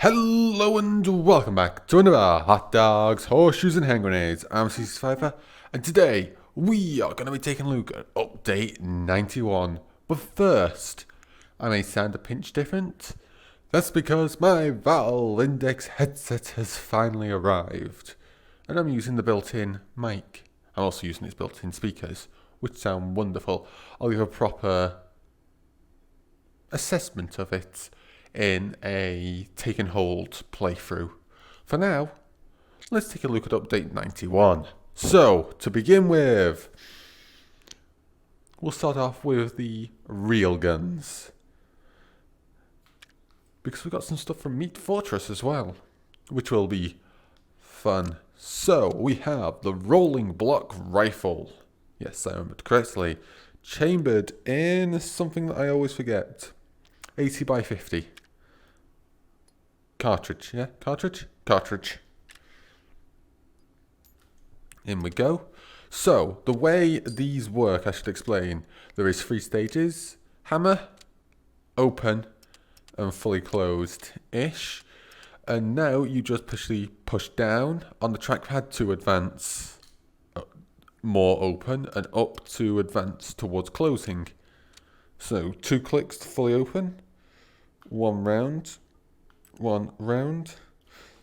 Hello and welcome back to another Hot Dogs, Horseshoes and Hand Grenades. I'm CZSurvivor, and today we are going to be taking a look at update 91. But first, I may sound a pinch different. That's because my Valve Index headset has finally arrived, and I'm using the built-in mic. I'm also using its built-in speakers, which sound wonderful. I'll give a proper assessment of it in a take and hold playthrough. For now, let's take a look at update 91. So, to begin with, we'll start off with the real guns, because we've got some stuff from Meat Fortress as well, which will be fun. So, we have the rolling block rifle. Yes, I remembered correctly. Chambered in something that I always forget. 80 by 50. Cartridge, yeah? Cartridge. In we go. So, the way these work, I should explain. There is 3 stages. Hammer, open, and fully closed-ish. And now you just push down on the trackpad to advance more open, and up to advance towards closing. So, 2 clicks to fully open. 1 round,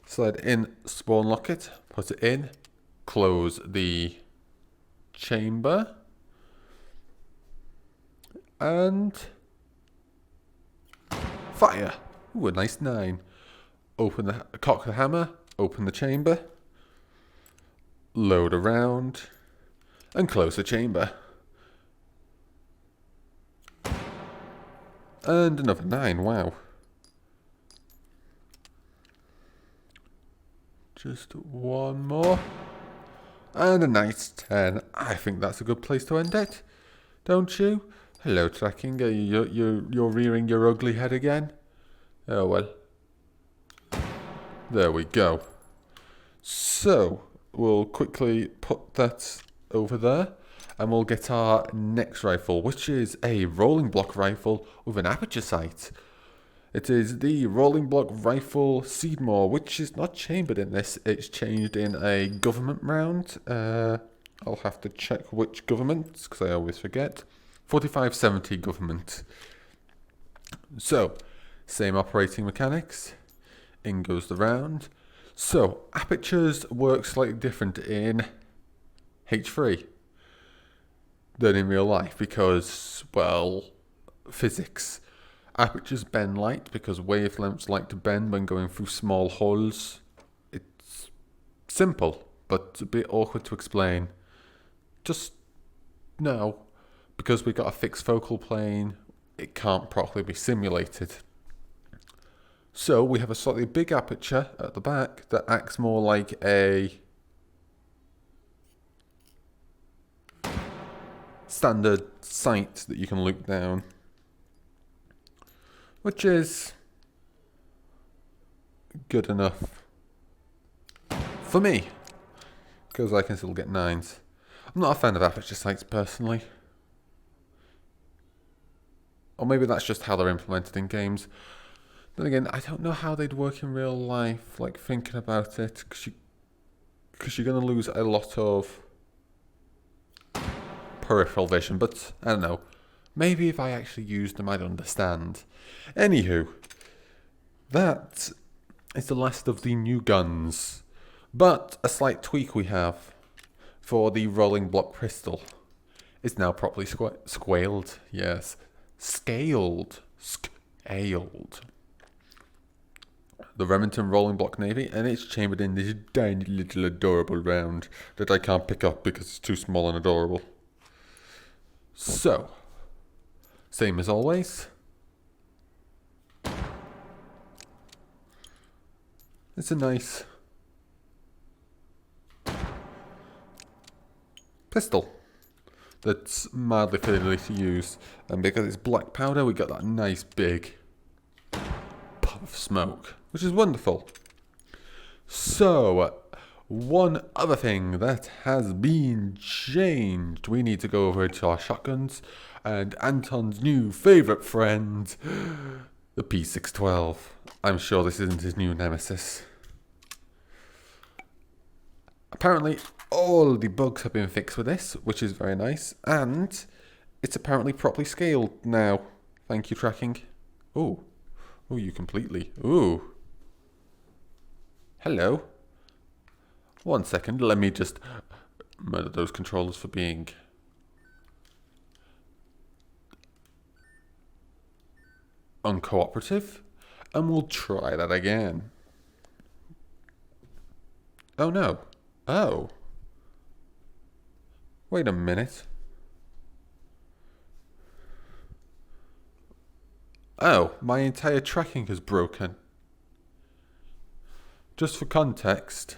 slide in, spawn lock it, put it in, close the chamber, and fire. Ooh, a nice 9. Open the cock the hammer, open the chamber, load a round, and close the chamber. And another 9, wow. Just 1 more. And a nice 10. I think that's a good place to end it. Don't you? Hello, tracking. You're rearing your ugly head again? Oh well. There we go. So, we'll quickly put that over there. And we'll get our next rifle, which is a rolling block rifle with an aperture sight. It is the rolling block rifle Seedmore, which is not chambered in this. It's changed in a government round. I'll have to check which government, because I always forget. 4570 government. So, same operating mechanics. In goes the round. So, apertures work slightly different in H3 than in real life because, well, physics. Apertures bend light because wavelengths like to bend when going through small holes. It's simple, but a bit awkward to explain. Just no, because we've got a fixed focal plane, it can't properly be simulated. So we have a slightly big aperture at the back that acts more like a standard sight that you can look down, which is good enough for me, because I can still get 9s. I'm not a fan of aperture sights personally. Or maybe that's just how they're implemented in games. Then again, I don't know how they'd work in real life, like thinking about it, because you're going to lose a lot of peripheral vision, but I don't know. Maybe if I actually used them, I'd understand. Anywho, that is the last of the new guns. But a slight tweak we have for the rolling block pistol. It's now properly scaled. Yes. Scaled. The Remington rolling block navy, and it's chambered in this tiny little adorable round that I can't pick up because it's too small and adorable. So, same as always. It's a nice pistol that's mildly fiddly to use, and because it's black powder, we got that nice big puff of smoke, which is wonderful. So, one other thing that has been changed, we need to go over to our shotguns, and Anton's new favourite friend, The P612. I'm sure this isn't his new nemesis. Apparently, all the bugs have been fixed with this, which is very nice. And it's apparently properly scaled now. Thank you, tracking. Ooh. Ooh, you completely. Ooh. Hello. 1 second, let me just murder those controllers for being uncooperative. And we'll try that again. Oh no. Oh. Wait a minute. Oh, my entire tracking is broken. Just for context,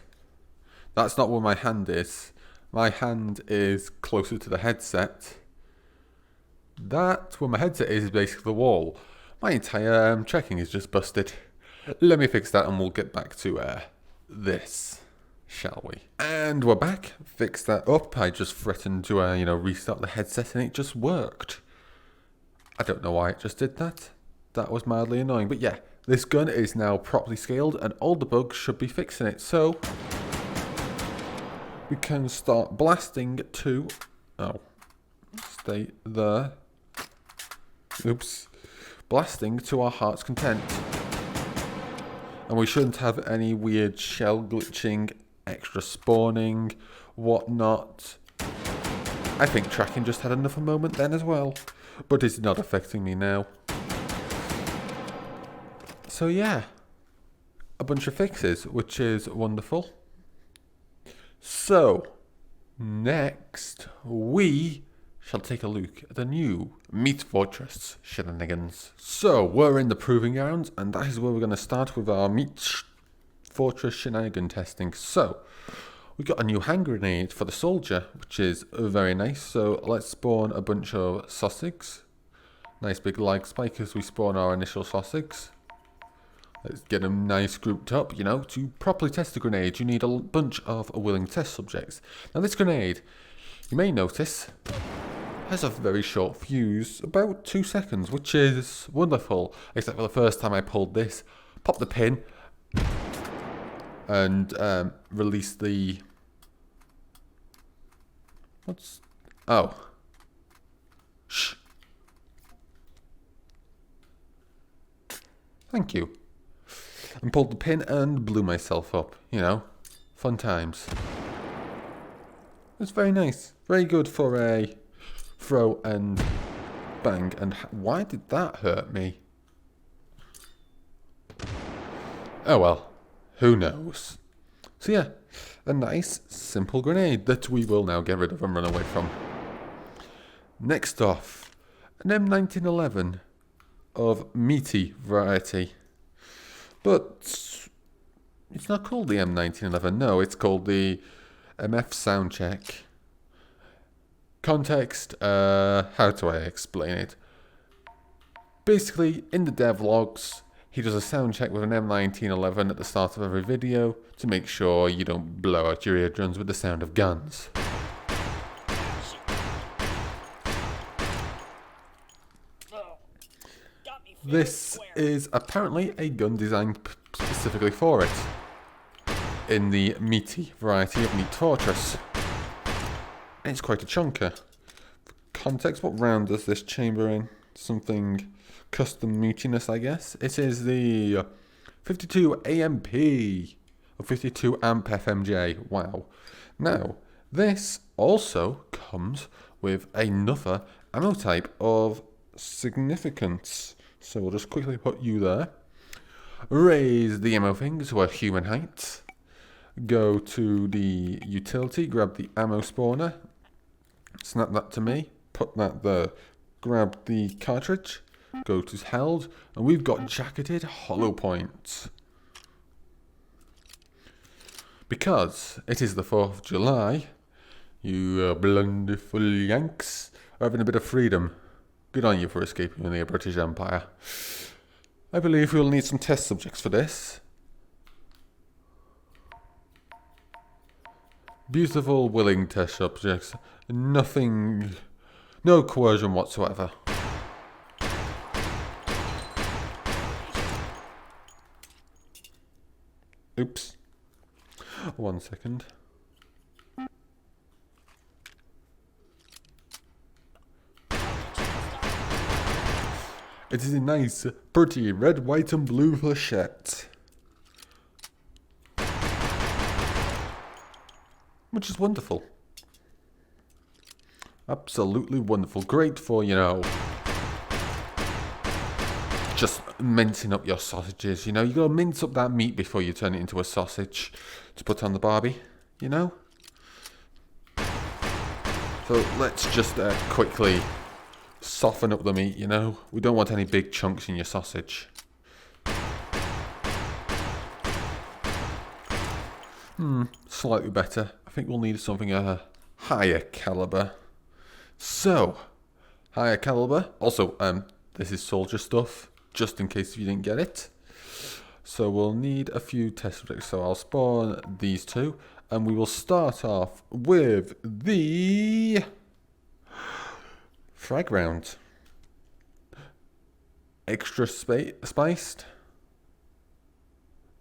that's not where my hand is. My hand is closer to the headset. That, where my headset is basically the wall. My entire tracking is just busted. Let me fix that and we'll get back to this, shall we? And we're back. Fix that up. I just threatened to, restart the headset and it just worked. I don't know why it just did that. That was mildly annoying. But yeah, this gun is now properly scaled and all the bugs should be fixing it. So we can start blasting to... Oh, stay there. Oops. Blasting to our heart's content. And we shouldn't have any weird shell glitching, extra spawning, whatnot. I think tracking just had another moment then as well. But it's not affecting me now. So yeah, a bunch of fixes, which is wonderful. So, next we shall take a look at the new Meat Fortress shenanigans. So, we're in the proving grounds, and that is where we're going to start with our Meat Fortress shenanigan testing. So, we got a new hand grenade for the soldier, which is very nice. So, let's spawn a bunch of sausages. Nice big lag spike as we spawn our initial sausages. Let's get them nice grouped up, to properly test the grenade, you need a bunch of willing test subjects. Now this grenade, you may notice, has a very short fuse, about 2 seconds, which is wonderful, except for the first time I pulled this, pop the pin, and release the... Oh. Shh. Thank you. And pulled the pin and blew myself up, fun times. It's very nice, very good for a throw and bang. And why did that hurt me? Oh well, who knows. So yeah, a nice simple grenade that we will now get rid of and run away from. Next off, an M1911 of meaty variety. But it's not called the M1911, no, it's called the MF Soundcheck. Context, how do I explain it? Basically, in the devlogs, he does a sound check with an M1911 at the start of every video to make sure you don't blow out your eardrums with the sound of guns. This is apparently a gun designed specifically for it, in the meaty variety of Meat Fortress. And it's quite a chunker. For context, what round does this chamber in? Something custom meatiness, I guess. It is the 52 AMP, or 52 AMP FMJ. Wow. Now, this also comes with another ammo type of significance. So we'll just quickly put you there. Raise the ammo thing to a human height. Go to the utility, grab the ammo spawner. Snap that to me. Put that there. Grab the cartridge. Go to held. And we've got jacketed hollow points. Because it is the 4th of July, you blunderful Yanks are having a bit of freedom. Good on you for escaping the British Empire. I believe we'll need some test subjects for this. Beautiful, willing test subjects. Nothing... No coercion whatsoever. Oops. 1 second. It is a nice, pretty red, white and blue flechette. Which is wonderful. Absolutely wonderful. Great for, you know, just mincing up your sausages, you know. You gotta mince up that meat before you turn it into a sausage to put on the barbie, you know. So let's just quickly soften up the meat, you know. We don't want any big chunks in your sausage. Slightly better. I think we'll need something higher caliber. So, higher caliber. Also, this is soldier stuff, just in case you didn't get it. So we'll need a few test subjects. So I'll spawn these two, and we will start off with the frag round. Extra spiced,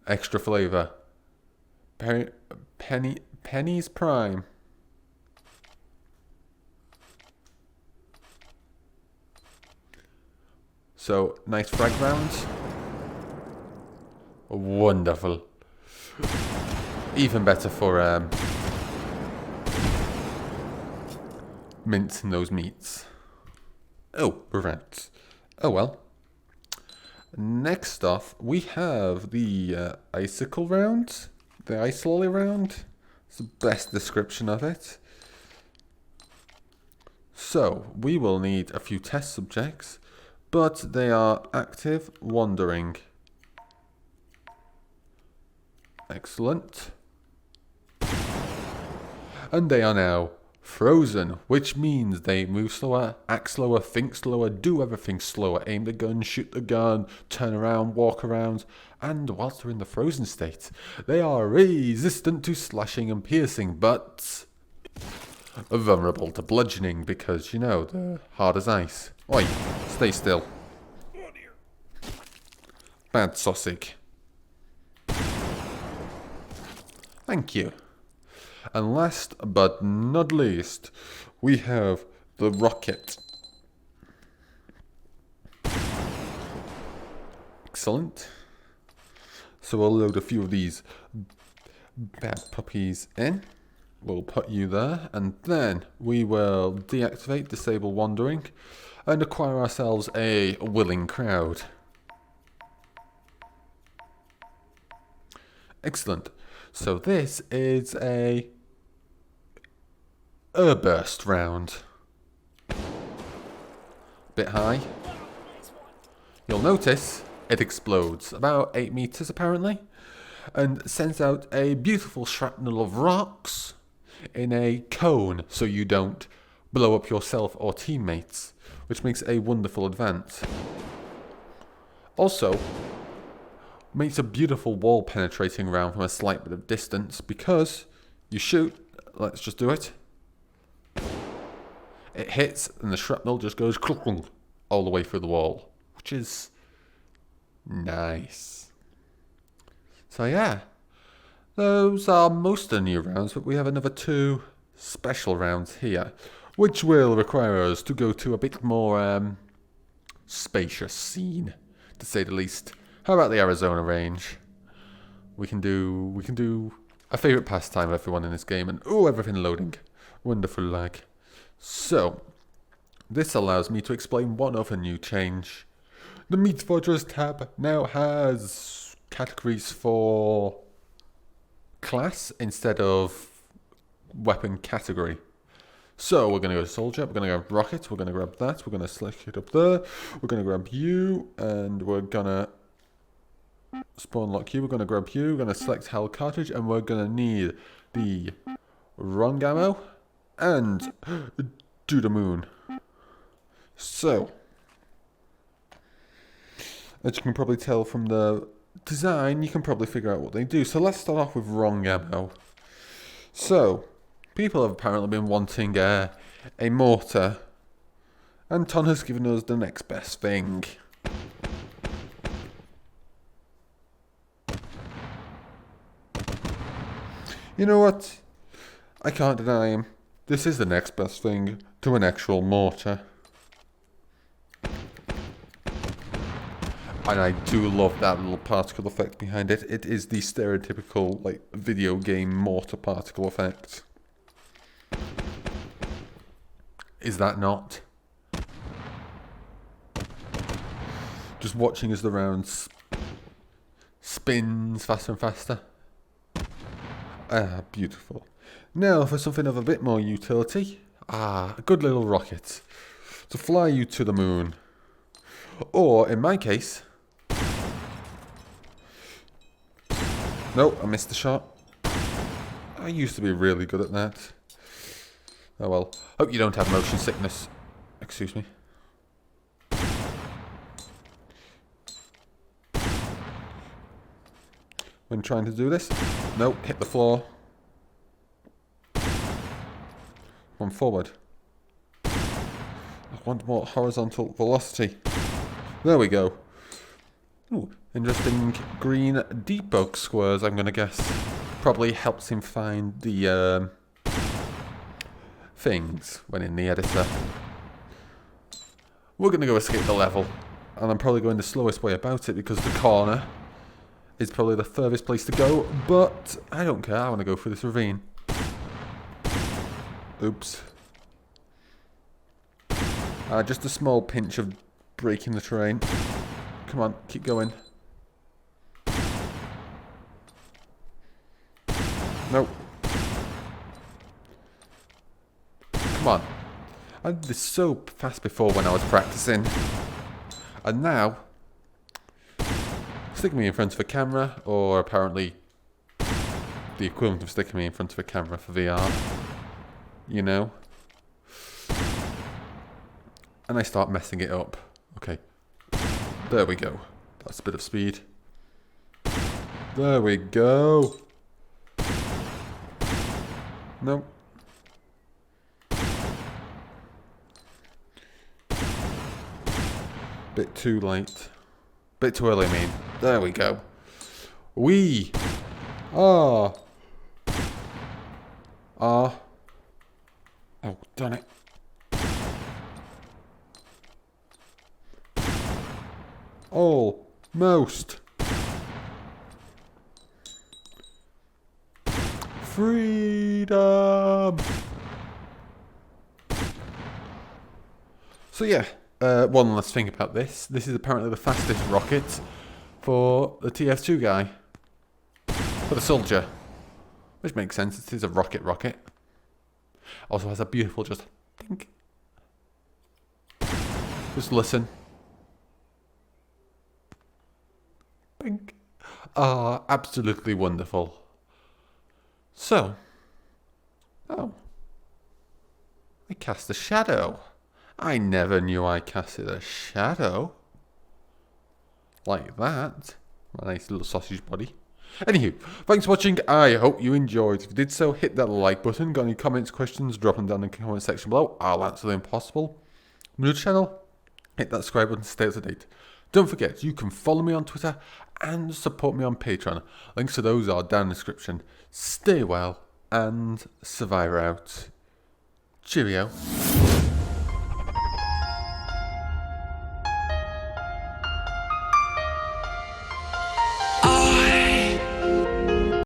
extra flavor. Penny's Prime. So, nice frag rounds. Wonderful. Even better for mincing those meats. Oh, rats. Oh well. Next off, we have the icicle round. The ice lolly round. It's the best description of it. So, we will need a few test subjects, but they are active, wandering. Excellent. And they are now frozen, which means they move slower, act slower, think slower, do everything slower, aim the gun, shoot the gun, turn around, walk around, and whilst they're in the frozen state, they are resistant to slashing and piercing, but vulnerable to bludgeoning because, you know, they're hard as ice. Oi, stay still. Bad sausage. Thank you. And last but not least, we have the rocket. Excellent. So we'll load a few of these bad puppies in. We'll put you there, and then we will deactivate, disable wandering, and acquire ourselves a willing crowd. Excellent. So this is a burst round. Bit high. You'll notice it explodes about 8 meters apparently, and sends out a beautiful shrapnel of rocks in a cone so you don't blow up yourself or teammates, which makes a wonderful advance. Also, makes a beautiful wall penetrating round from a slight bit of distance because you shoot, let's just do it. It hits and the shrapnel just goes all the way through the wall, which is nice. So yeah, those are most of the new rounds, but we have another 2 special rounds here, which will require us to go to a bit more spacious scene, to say the least. How about the Arizona range? We can do a favourite pastime of everyone in this game, and oh, everything loading. Wonderful lag. So, this allows me to explain one other new change. The Meat Fortress tab now has categories for class instead of weapon category. So we're going to go to soldier, we're going to go rocket, we're going to grab that, we're going to select it up there, we're going to grab you, and we're going to spawn lock you, we're going to grab you, we're going to select Hell cartridge, and we're going to need the wrong ammo and do the moon. So, as you can probably tell from the design, you can probably figure out what they do. So let's start off with wrong ammo. So, people have apparently been wanting a mortar, and Ton has given us the next best thing. You know what? I can't deny him. This is the next best thing to an actual mortar. And I do love that little particle effect behind it. It is the stereotypical, like, video game mortar particle effect. Is that not? Just watching as the round spins faster and faster. Ah, beautiful. Now for something of a bit more utility. Ah, a good little rocket to fly you to the moon. Or, in my case... Nope, I missed the shot. I used to be really good at that. Oh well. Hope you don't have motion sickness. Excuse me. When trying to do this. Nope, hit the floor. One forward. I want more horizontal velocity. There we go. Ooh, interesting green debug squares, I'm gonna guess. Probably helps him find the things when in the editor. We're gonna go escape the level. And I'm probably going the slowest way about it because the corner is probably the furthest place to go. But I don't care, I want to go through this ravine. Oops. Just a small pinch of breaking the terrain. Come on, keep going. Nope. Come on. I did this so fast before when I was practicing. And now, sticking me in front of a camera, or apparently the equivalent of sticking me in front of a camera for VR. You know? And I start messing it up. Okay. There we go. That's a bit of speed. There we go. Nope. Bit too late. Bit too early, I mean. There we go. We are... Oh, darn it. Almost. Freedom. So yeah, one last thing about this. This is apparently the fastest rocket for the TF2 guy. For the soldier. Which makes sense, it is a rocket. Also has a beautiful just pink. Just listen. Pink. Ah, absolutely wonderful. So. Oh. I cast a shadow. I never knew I casted a shadow. Like that. A nice little sausage body. Anywho, thanks for watching. I hope you enjoyed. If you did so, hit that like button. Got any comments, questions, drop them down in the comment section below. I'll answer them possible. New to the channel, hit that subscribe button to stay up to date. Don't forget, you can follow me on Twitter and support me on Patreon. Links to those are down in the description. Stay well and Survivor out. Cheerio.